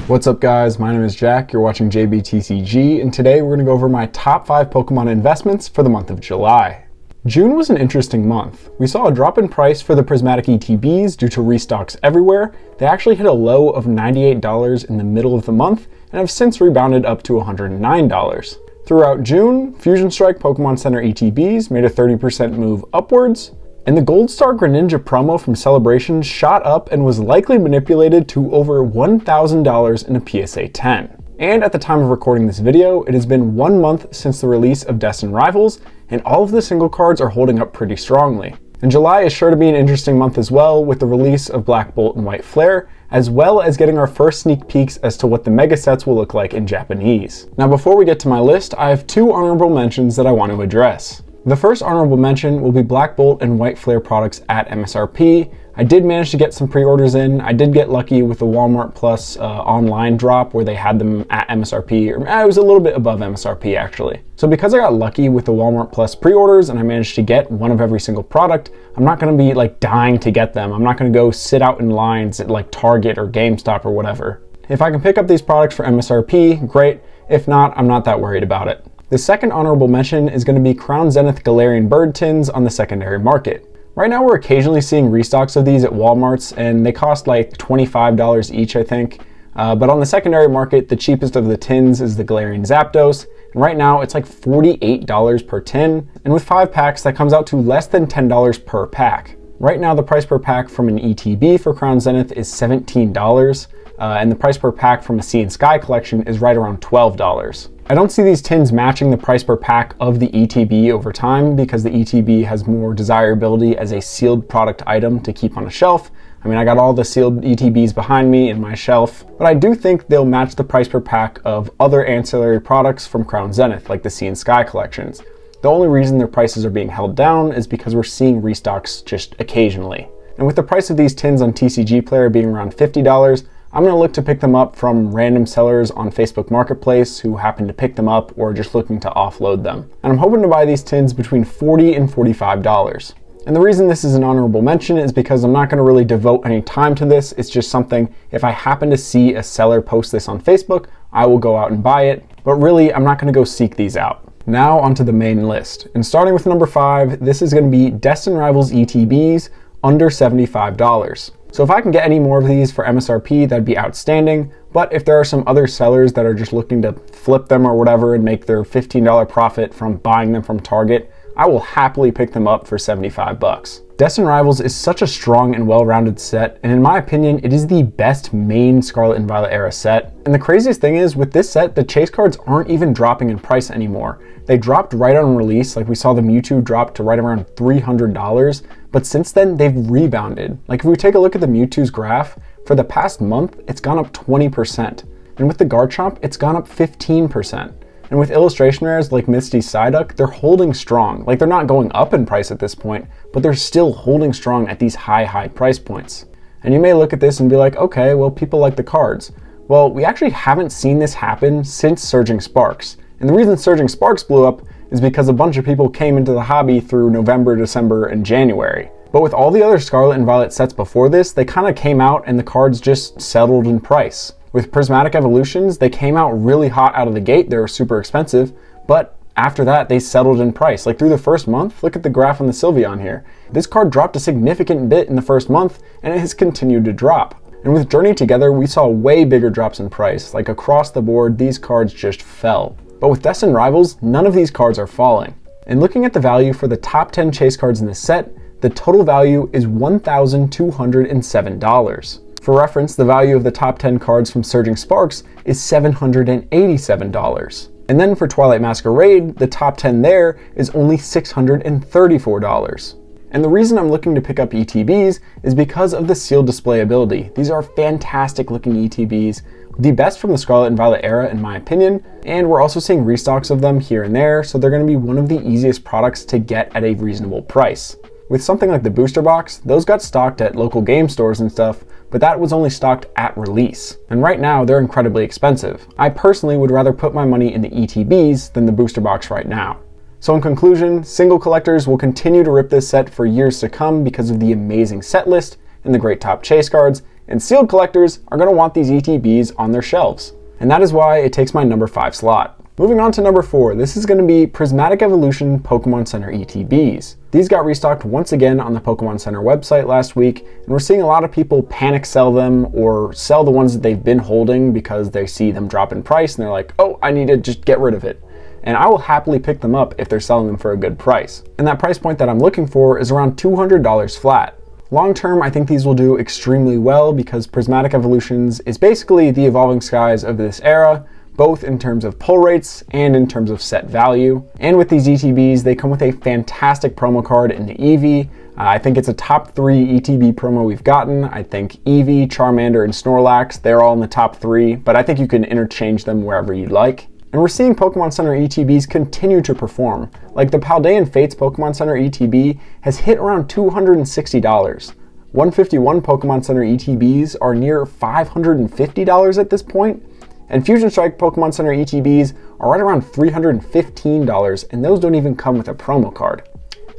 What's up guys, my name is Jack, you're watching JBTCG, and today we're going to go over my top 5 Pokemon investments for the month of July. June was an interesting month. We saw a drop in price for the Prismatic ETBs due to restocks everywhere. They actually hit a low of $98 in the middle of the month and have since rebounded up to $109. Throughout June, Fusion Strike Pokemon Center ETBs made a 30% move upwards, and the Gold Star Greninja promo from Celebration shot up and was likely manipulated to over $1,000 in a PSA 10. And at the time of recording this video, it has been 1 month since the release of Destin Rivals, and all of the single cards are holding up pretty strongly. And July is sure to be an interesting month as well, with the release of Black Bolt and White Flare, as well as getting our first sneak peeks as to what the mega sets will look like in Japanese. Now before we get to my list, I have 2 honorable mentions that I want to address. The first honorable mention will be Black Bolt and White Flare products at MSRP. I did manage to get some pre-orders in. I did get lucky with the Walmart Plus online drop where they had them at MSRP, or it was a little bit above MSRP actually. So because I got lucky with the Walmart Plus pre-orders and I managed to get one of every single product, I'm not gonna be like dying to get them. I'm not gonna go sit out in lines at like Target or GameStop or whatever. If I can pick up these products for MSRP, great. If not, I'm not that worried about it. The second honorable mention is going to be Crown Zenith Galarian Bird Tins on the secondary market. Right now we're occasionally seeing restocks of these at Walmarts and they cost like $25 each, I think. But on the secondary market, the cheapest of the tins is the Galarian Zapdos. And right now it's like $48 per tin. And with 5 packs, that comes out to less than $10 per pack. Right now the price per pack from an ETB for Crown Zenith is $17. And the price per pack from a Sea and Sky collection is right around $12. I don't see these tins matching the price per pack of the ETB over time because the ETB has more desirability as a sealed product item to keep on a shelf. I mean, I got all the sealed ETBs behind me in my shelf, but I do think they'll match the price per pack of other ancillary products from Crown Zenith, like the Sea and Sky collections. The only reason their prices are being held down is because we're seeing restocks just occasionally. And with the price of these tins on TCG Player being around $50, I'm going to look to pick them up from random sellers on Facebook Marketplace who happen to pick them up or just looking to offload them. And I'm hoping to buy these tins between $40 and $45. And the reason this is an honorable mention is because I'm not going to really devote any time to this. It's just something, if I happen to see a seller post this on Facebook, I will go out and buy it. But really, I'm not going to go seek these out. Now onto the main list. And starting with number 5, this is going to be Destin Rivals ETBs under $75. So if I can get any more of these for MSRP, that'd be outstanding. But if there are some other sellers that are just looking to flip them or whatever and make their $15 profit from buying them from Target, I will happily pick them up for 75 bucks. Destin Rivals is such a strong and well-rounded set, and in my opinion, it is the best main Scarlet and Violet era set. And the craziest thing is, with this set, the chase cards aren't even dropping in price anymore. They dropped right on release, like we saw the Mewtwo drop to right around $300, but since then they've rebounded. Like if we take a look at the Mewtwo's graph, for the past month, it's gone up 20. And with the Garchomp, it's gone up 15%. And with illustration rares like Misty's Psyduck, they're holding strong. Like they're not going up in price at this point, but they're still holding strong at these high price points. And you may look at this and be like, okay, well, people like the cards. Well, we actually haven't seen this happen since Surging Sparks. And the reason Surging Sparks blew up is because a bunch of people came into the hobby through November, December, and January. But with all the other Scarlet and Violet sets before this, they kind of came out and the cards just settled in price. With Prismatic Evolutions, they came out really hot out of the gate. They were super expensive, but after that, they settled in price. Like through the first month, look at the graph on the Sylveon here. This card dropped a significant bit in the first month, and it has continued to drop. And with Journey Together, we saw way bigger drops in price. Like across the board, these cards just fell. But with Destin Rivals, none of these cards are falling. And looking at the value for the top 10 chase cards in this set, the total value is $1,207. For reference, the value of the top 10 cards from Surging Sparks is $787. And then for Twilight Masquerade, the top 10 there is only $634. And the reason I'm looking to pick up ETBs is because of the sealed display ability. These are fantastic looking ETBs, the best from the Scarlet and Violet era in my opinion, and we're also seeing restocks of them here and there, so they're going to be one of the easiest products to get at a reasonable price. With something like the booster box, those got stocked at local game stores and stuff, but that was only stocked at release. And right now, they're incredibly expensive. I personally would rather put my money in the ETBs than the booster box right now. So in conclusion, single collectors will continue to rip this set for years to come because of the amazing set list and the great top chase cards, and sealed collectors are going to want these ETBs on their shelves. And that is why it takes my number 5 slot. Moving on to number 4, this is going to be Prismatic Evolution Pokemon Center ETBs. These got restocked once again on the Pokemon Center website last week, and we're seeing a lot of people panic sell them or sell the ones that they've been holding because they see them drop in price and they're like, oh, I need to just get rid of it. And I will happily pick them up if they're selling them for a good price. And that price point that I'm looking for is around $200 flat. Long term, I think these will do extremely well because Prismatic Evolutions is basically the Evolving Skies of this era, both in terms of pull rates and in terms of set value. And with these ETBs, they come with a fantastic promo card in the Eevee. I think it's a top 3 ETB promo we've gotten. I think Eevee, Charmander, and Snorlax, they're all in the top 3, but I think you can interchange them wherever you'd like. And we're seeing Pokemon Center ETBs continue to perform. Like the Paldean Fates Pokemon Center ETB has hit around $260. 151 Pokemon Center ETBs are near $550 at this point. And Fusion Strike Pokemon Center ETBs are right around $315, and those don't even come with a promo card.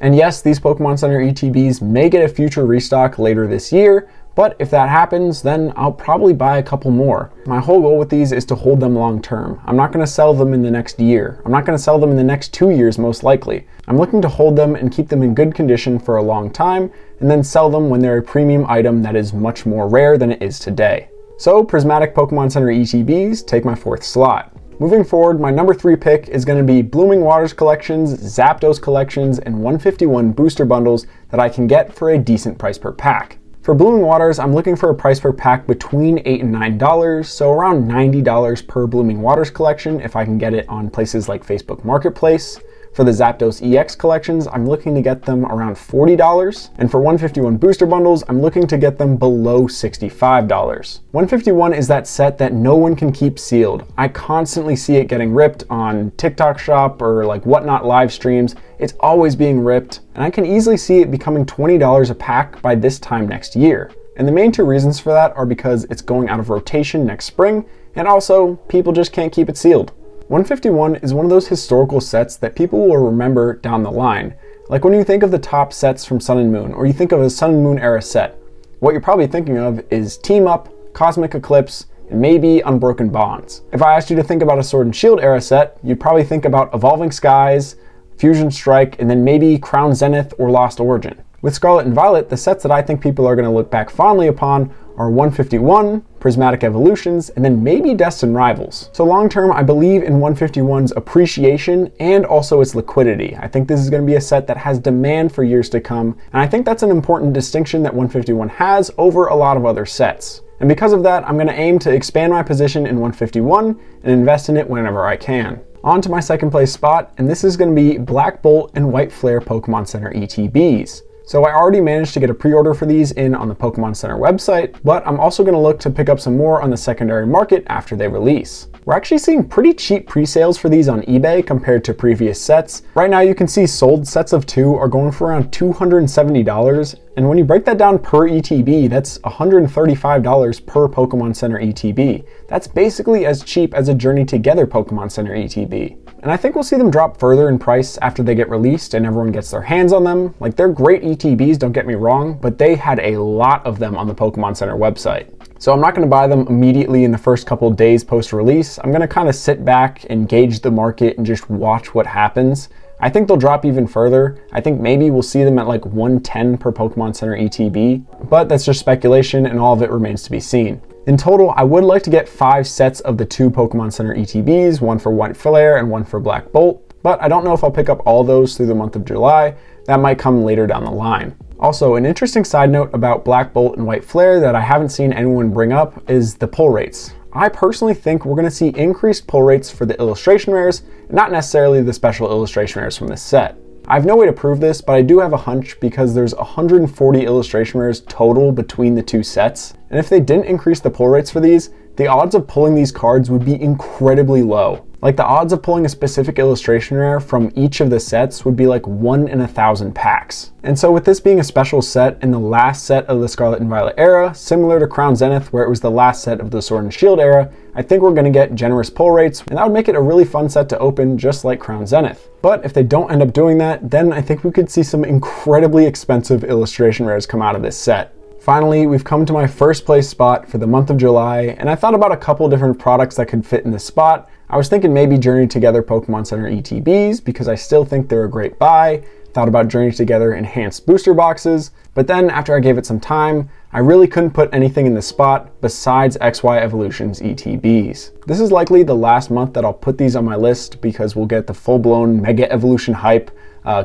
And yes, these Pokemon Center ETBs may get a future restock later this year, but if that happens, then I'll probably buy a couple more. My whole goal with these is to hold them long term. I'm not going to sell them in the next year. I'm not going to sell them in the next 2 years most likely. I'm looking to hold them and keep them in good condition for a long time, and then sell them when they're a premium item that is much more rare than it is today. So Prismatic Pokemon Center ETBs take my 4th slot. Moving forward, my number 3 pick is going to be Blooming Waters collections, Zapdos collections, and 151 booster bundles that I can get for a decent price per pack. For Blooming Waters, I'm looking for a price per pack between $8 and $9, so around $90 per Blooming Waters collection if I can get it on places like Facebook Marketplace. For the Zapdos EX collections, I'm looking to get them around $40. And for 151 booster bundles, I'm looking to get them below $65. 151 is that set that no one can keep sealed. I constantly see it getting ripped on TikTok Shop or like Whatnot live streams. It's always being ripped, and I can easily see it becoming $20 a pack by this time next year. And the main 2 reasons for that are because it's going out of rotation next spring, and also people just can't keep it sealed. 151 is one of those historical sets that people will remember down the line. Like when you think of the top sets from Sun and Moon, or you think of a Sun and Moon era set, what you're probably thinking of is Team Up, Cosmic Eclipse, and maybe Unbroken Bonds. If I asked you to think about a Sword and Shield era set, you'd probably think about Evolving Skies, Fusion Strike, and then maybe Crown Zenith or Lost Origin. With Scarlet and Violet, the sets that I think people are going to look back fondly upon are 151, Prismatic Evolutions, and then maybe Destin Rivals. So long term, I believe in 151's appreciation and also its liquidity. I think this is going to be a set that has demand for years to come, and I think that's an important distinction that 151 has over a lot of other sets. And because of that, I'm going to aim to expand my position in 151 and invest in it whenever I can. On to my 2nd place spot, and this is going to be Black Bolt and White Flare Pokemon Center ETBs. So I already managed to get a pre-order for these in on the Pokemon Center website, but I'm also going to look to pick up some more on the secondary market after they release. We're actually seeing pretty cheap pre-sales for these on eBay compared to previous sets. Right now you can see sold sets of 2 are going for around $270, and when you break that down per ETB, that's $135 per Pokemon Center ETB. That's basically as cheap as a Journey Together Pokemon Center ETB. And I think we'll see them drop further in price after they get released and everyone gets their hands on them. Like, they're great ETBs, don't get me wrong, but they had a lot of them on the Pokemon Center website. So I'm not going to buy them immediately in the first couple days post-release. I'm going to kind of sit back and gauge the market and just watch what happens. I think they'll drop even further. I think maybe we'll see them at like 110 per Pokemon Center ETB, but that's just speculation and all of it remains to be seen. In total, I would like to get 5 sets of the 2 Pokemon Center ETBs, one for White Flare and one for Black Bolt, but I don't know if I'll pick up all those through the month of July. That might come later down the line. Also, an interesting side note about Black Bolt and White Flare that I haven't seen anyone bring up is the pull rates. I personally think we're going to see increased pull rates for the illustration rares, not necessarily the special illustration rares from this set. I have no way to prove this, but I do have a hunch because there's 140 illustration rares total between the 2 sets, and if they didn't increase the pull rates for these, the odds of pulling these cards would be incredibly low. Like, the odds of pulling a specific illustration rare from each of the sets would be like 1 in 1,000 packs. And so with this being a special set and the last set of the Scarlet and Violet era, similar to Crown Zenith where it was the last set of the Sword and Shield era, I think we're going to get generous pull rates, and that would make it a really fun set to open just like Crown Zenith. But if they don't end up doing that, then I think we could see some incredibly expensive illustration rares come out of this set. Finally, we've come to my first place spot for the month of July, and I thought about a couple different products that could fit in this spot. I was thinking maybe Journey Together Pokemon Center ETBs, because I still think they're a great buy. Thought about Journey Together Enhanced Booster Boxes, but then after I gave it some time, I really couldn't put anything in this spot besides XY Evolutions ETBs. This is likely the last month that I'll put these on my list because we'll get the full-blown Mega Evolution hype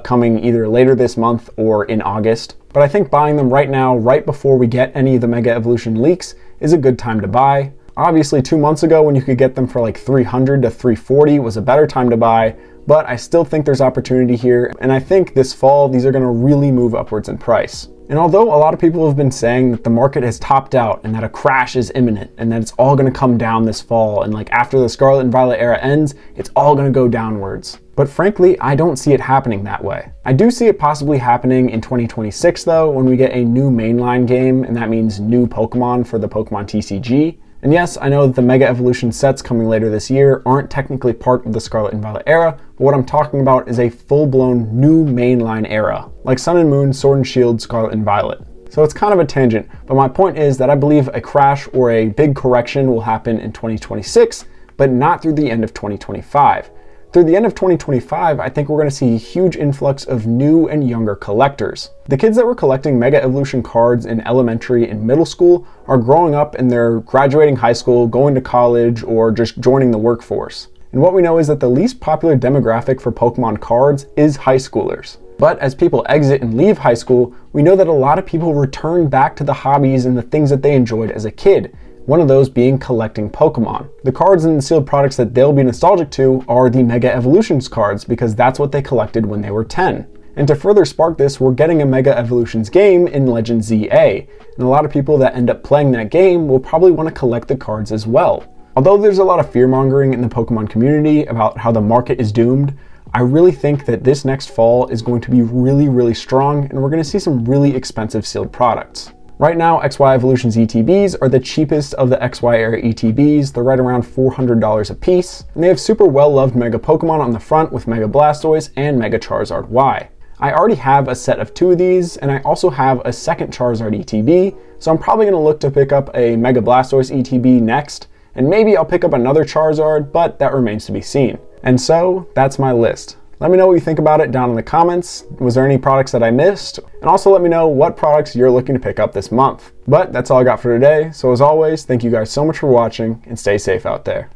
coming either later this month or in August. But I think buying them right now, right before we get any of the Mega Evolution leaks, is a good time to buy. Obviously 2 months ago when you could get them for like $300 to $340 was a better time to buy, but I still think there's opportunity here, and I think this fall these are going to really move upwards in price. And although a lot of people have been saying that the market has topped out and that a crash is imminent and that it's all going to come down this fall and like after the Scarlet and Violet era ends, it's all going to go downwards. But frankly, I don't see it happening that way. I do see it possibly happening in 2026 though, when we get a new mainline game, and that means new Pokemon for the Pokemon TCG. And yes, I know that the Mega Evolution sets coming later this year aren't technically part of the Scarlet and Violet era, but what I'm talking about is a full-blown new mainline era, like Sun and Moon, Sword and Shield, Scarlet and Violet. So it's kind of a tangent, but my point is that I believe a crash or a big correction will happen in 2026, but not through the end of 2025. Through the end of 2025, I think we're going to see a huge influx of new and younger collectors. The kids that were collecting Mega Evolution cards in elementary and middle school are growing up and they're graduating high school, going to college, or just joining the workforce. And what we know is that the least popular demographic for Pokemon cards is high schoolers. But as people exit and leave high school, we know that a lot of people return back to the hobbies and the things that they enjoyed as a kid. One of those being collecting Pokemon. The cards and the sealed products that they'll be nostalgic to are the Mega Evolutions cards because that's what they collected when they were 10. And to further spark this, we're getting a Mega Evolutions game in Legend ZA, and a lot of people that end up playing that game will probably want to collect the cards as well. Although there's a lot of fear-mongering in the Pokemon community about how the market is doomed, I really think that this next fall is going to be really strong, and we're going to see some really expensive sealed products. Right now, XY Evolutions ETBs are the cheapest of the XY era ETBs. They're right around $400 a piece, and they have super well-loved Mega Pokemon on the front with Mega Blastoise and Mega Charizard Y. I already have a set of 2 of these, and I also have a second Charizard ETB, so I'm probably going to look to pick up a Mega Blastoise ETB next, and maybe I'll pick up another Charizard, but that remains to be seen. And so, that's my list. Let me know what you think about it down in the comments. Was there any products that I missed? And also let me know what products you're looking to pick up this month. But that's all I got for today. So as always, thank you guys so much for watching and stay safe out there.